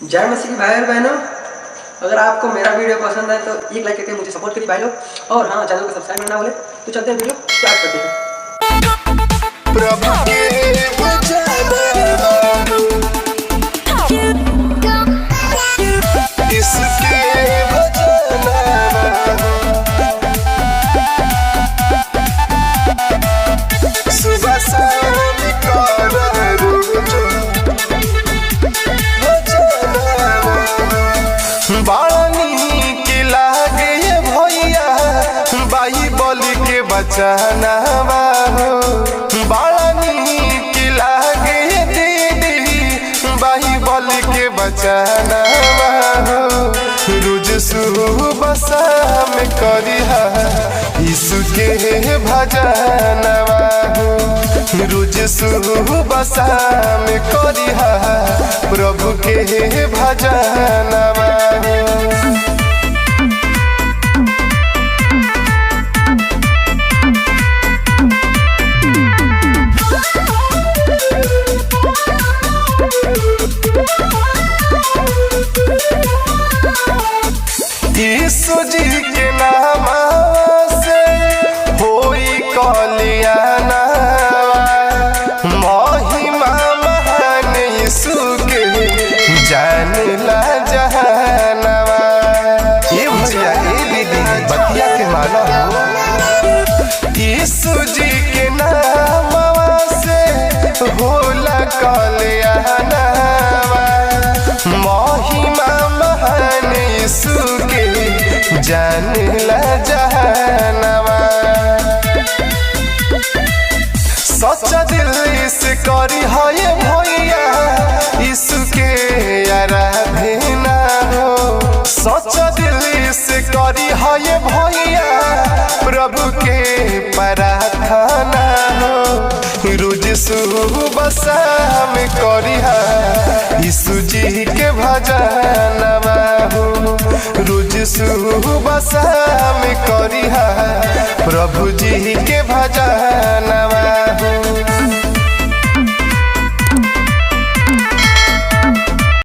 जय मसीह भाई और बहनों, अगर आपको मेरा वीडियो पसंद है तो एक लाइक करके मुझे सपोर्ट करिए भाई लोग। और हाँ, चैनल को सब्सक्राइब करना भूले। तो चलते हैं, वीडियो स्टार्ट करते हैं। प्रभु के इसके सुबह शाम बड़ा नीक लागे भैया बाइबल के बचना बड़ा नीक लागे दीदी बाइबल के बचना रोज सुबह शाम करिहा यीशु के भजनवा रोज सुबह शाम करिहा प्रभु के भजनवा। यीशु जी के नाम से होई कल्याणवा महिमा महान यीशु के जानला जहानवा। ये भैया ये दीदी बतिया के माना हो यीशु जी के नाम से होला कल्याणवा महिमा महान यीशु के जानला जहानवा। सच्चा दिल से करी है भैया यीशु के आराधना हो सच्चा दिल से करी है भैया प्रभु के प्रार्थना हो रोज सुबह शाम करिहा यीशु जी के भजनवा हो रोज सुबह शाम करिहा प्रभु जी के भजनवा हो।